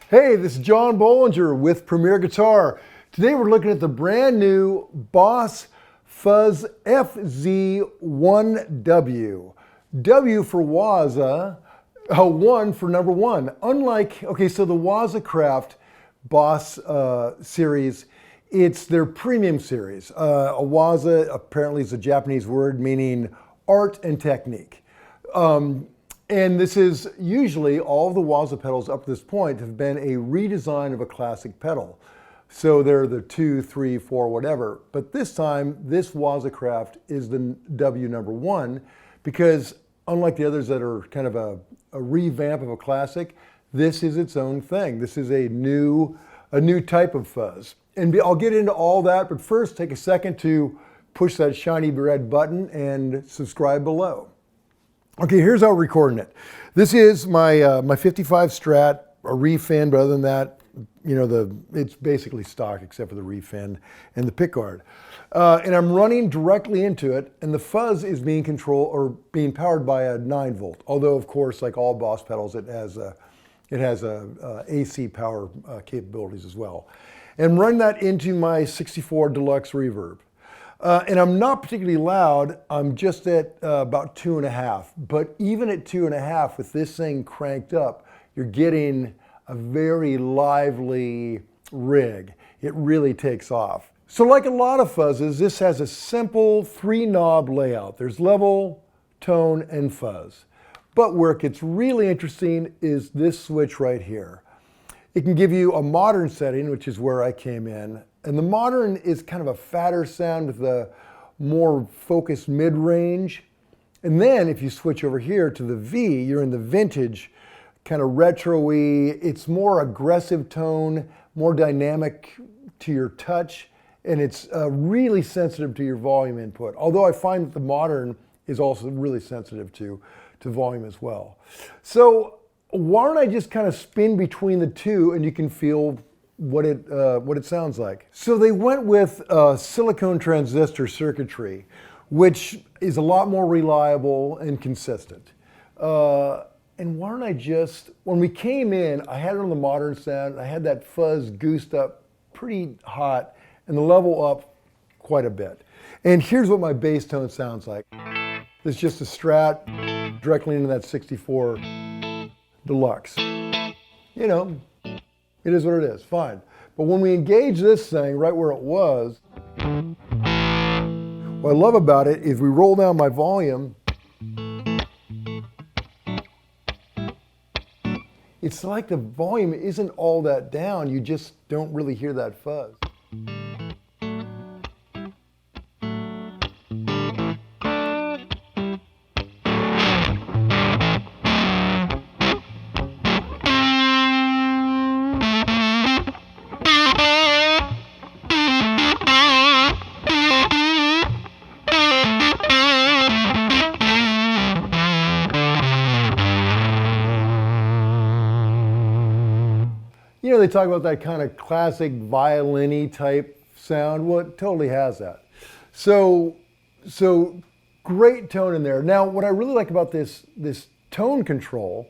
Hey, this is John Bollinger with Premier Guitar. Today we're looking at the brand new Boss Fuzz FZ-1W. W for Waza, 1 for number 1. Unlike, okay, so the Waza Craft Boss series, it's their premium series. A Waza apparently is a Japanese word meaning art and technique. And this is usually all of the Waza pedals up to this point have been a redesign of a classic pedal. So they're the 2, 3, 4, whatever. But this time, this Waza Craft is the W number 1 because unlike the others that are kind of a revamp of a classic, this is its own thing. This is a new type of fuzz. And I'll get into all that, but first take a second to push that shiny red button and subscribe below. Okay, here's how we're recording it. This is my 55 Strat, a refin, but other than that, you know, it's basically stock except for the refin and the pickguard. And I'm running directly into it, and the fuzz is being controlled or being powered by a 9-volt. Although, of course, like all Boss pedals, it has AC power capabilities as well. And running that into my 64 Deluxe reverb. And I'm not particularly loud, I'm just at about 2.5. But even at 2.5, with this thing cranked up, you're getting a very lively rig. It really takes off. So like a lot of fuzzes, this has a simple 3-knob layout. There's level, tone, and fuzz. But where it gets really interesting is this switch right here. It can give you a modern setting, which is where I came in. And the modern is kind of a fatter sound with a more focused mid-range. And then if you switch over here to the V, you're in the vintage, kind of retro-y. It's more aggressive tone, more dynamic to your touch, and it's really sensitive to your volume input. Although I find that the modern is also really sensitive to volume as well. So why don't I just kind of spin between the two and you can feel what it sounds like. So they went with silicone transistor circuitry, which is a lot more reliable and consistent. And why don't I just, when we came in, I had it on the modern sound, I had that fuzz goosed up pretty hot and the level up quite a bit. And here's what my bass tone sounds like. It's just a Strat directly into that 64 Deluxe. You know, it is what it is, fine. But when we engage this thing right where it was, what I love about it is we roll down my volume, it's like the volume isn't all that down, you just don't really hear that fuzz. You know, they talk about that kind of classic violin-y type sound. Well, it totally has that. So great tone in there. Now, what I really like about this tone control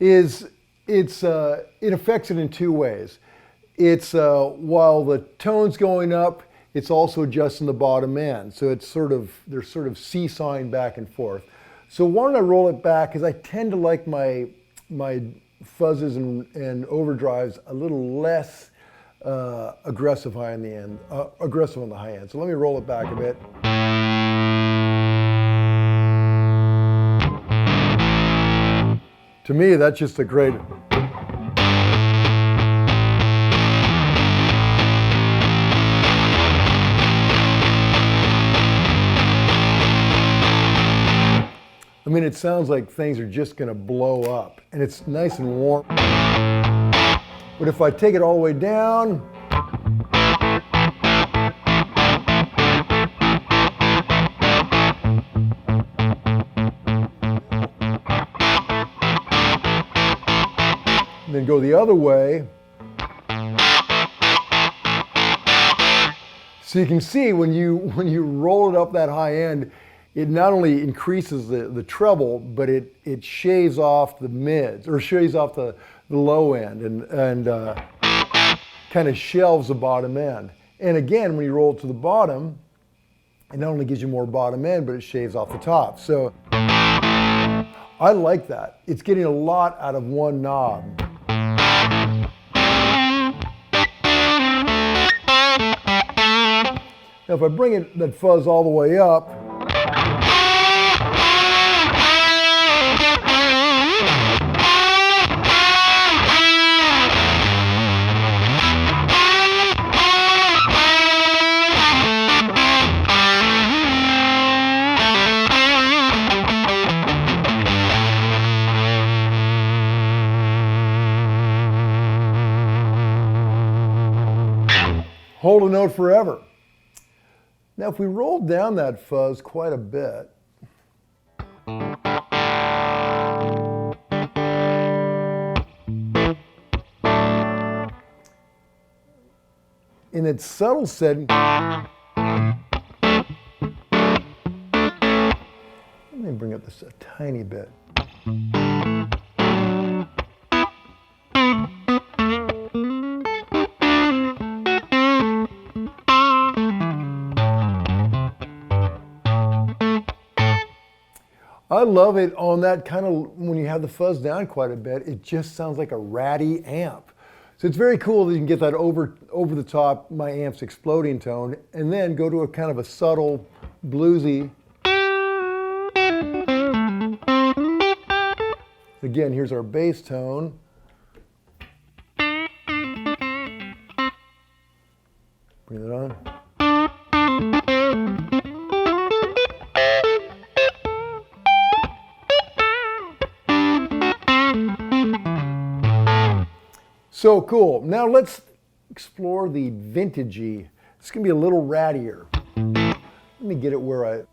is it affects it in two ways. It's while the tone's going up, it's also adjusting the bottom end. So it's they're sort of seesawing back and forth. So why don't I roll it back? Because I tend to like my fuzzes and overdrives a little less aggressive high in the end, aggressive on the high end. So let me roll it back a bit. To me, that's just a great. I mean, it sounds like things are just going to blow up, and it's nice and warm. But if I take it all the way down, and then go the other way, so you can see when you roll it up that high end, it not only increases the treble, but it shaves off the mids, or shaves off the low end, and kind of shelves the bottom end. And again, when you roll it to the bottom, it not only gives you more bottom end, but it shaves off the top. So I like that. It's getting a lot out of one knob. Now if I bring that fuzz all the way up, hold a note forever. Now, if we roll down that fuzz quite a bit, in its subtle setting, let me bring up this a tiny bit. I love it on that kind of, when you have the fuzz down quite a bit, it just sounds like a ratty amp. So it's very cool that you can get that over the top, my amp's exploding tone, and then go to a kind of a subtle, bluesy. Again, here's our bass tone. Bring it on. So cool. Now let's explore the Vintagey. It's going to be a little rattier. Let me get it where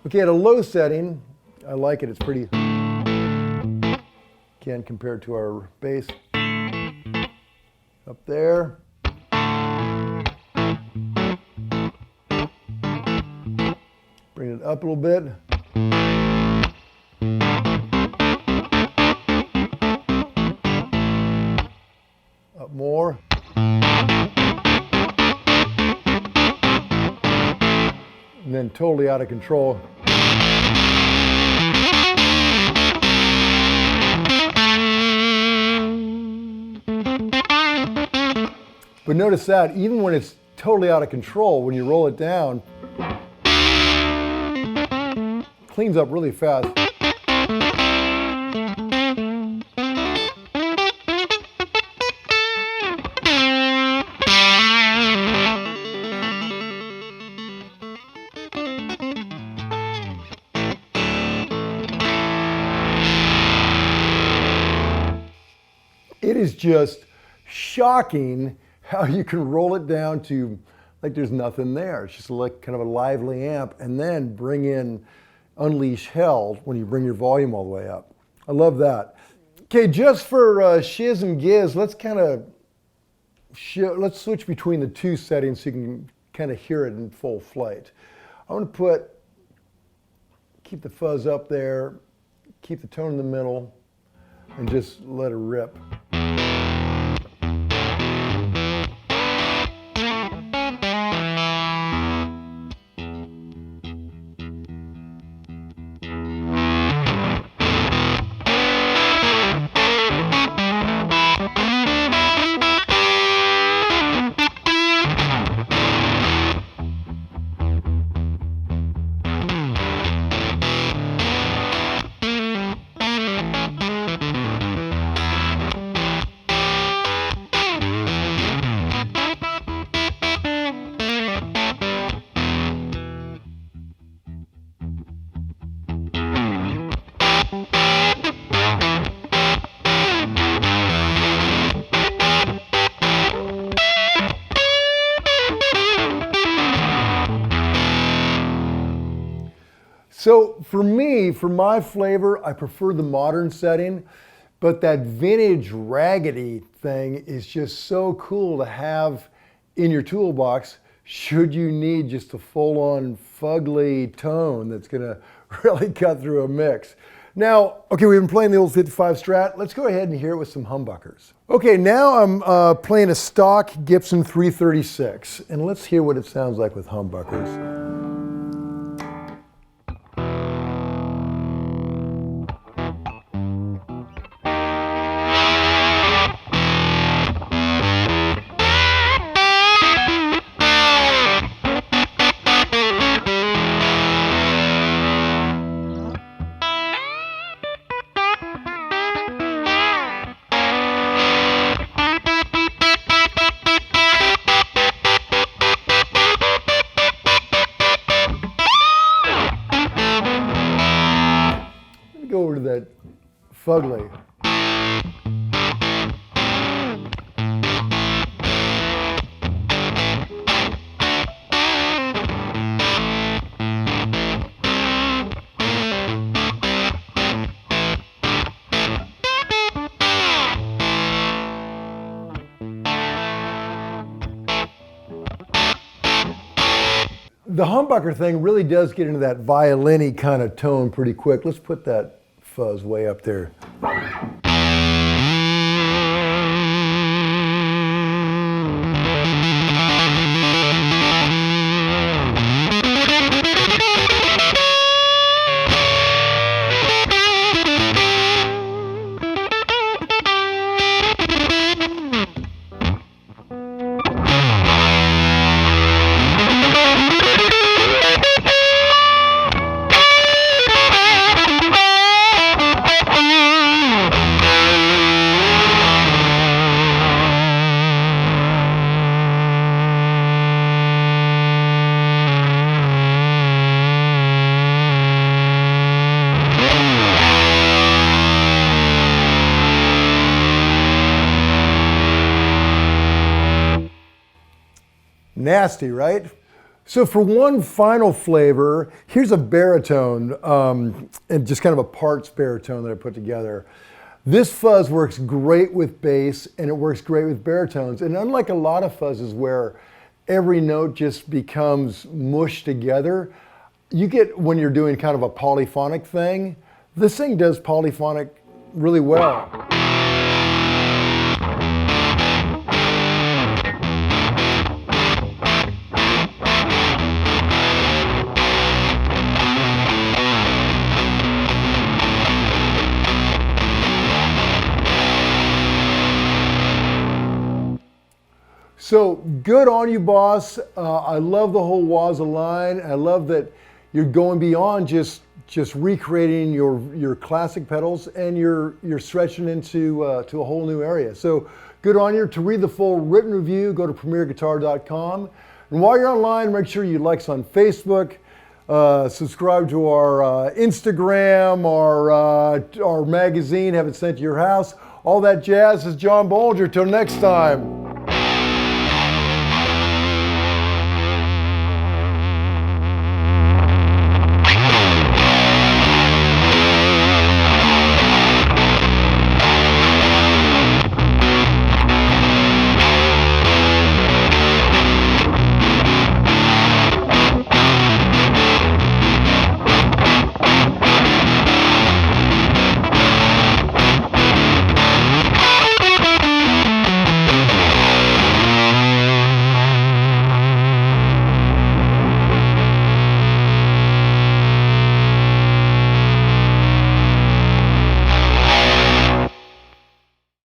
okay, at a low setting, I like it. It's pretty, again, compared to our bass. Up there. Bring it up a little bit. More. And then totally out of control. But notice that even when it's totally out of control, when you roll it down, it cleans up really fast. It is just shocking how you can roll it down to like there's nothing there. It's just like kind of a lively amp, and then bring in Unleash Hell when you bring your volume all the way up. I love that. Okay, just for shiz and giz, let's kind of let's switch between the two settings so you can kind of hear it in full flight. I want to keep the fuzz up there, keep the tone in the middle, and just let it rip. So for me, for my flavor, I prefer the modern setting, but that vintage raggedy thing is just so cool to have in your toolbox should you need just a full-on fugly tone that's gonna really cut through a mix. Now, okay, we've been playing the old 55 Strat. Let's go ahead and hear it with some humbuckers. Okay, now I'm playing a stock Gibson 336, and let's hear what it sounds like with humbuckers. Go over to that fugly. The humbucker thing really does get into that violin-y kind of tone pretty quick. Let's put that fuzz way up there. Nasty, right? So for one final flavor, here's a baritone, and just kind of a parts baritone that I put together. This fuzz works great with bass and it works great with baritones. And unlike a lot of fuzzes where every note just becomes mushed together, you get when you're doing kind of a polyphonic thing, this thing does polyphonic really well. So good on you, boss. I love the whole Waza line. I love that you're going beyond just recreating your classic pedals, and you're stretching into to a whole new area. So good on you. To read the full written review, go to premierguitar.com. And while you're online, make sure you like us on Facebook, subscribe to our Instagram, our magazine, have it sent to your house. All that jazz. Is John Bolger. Till next time.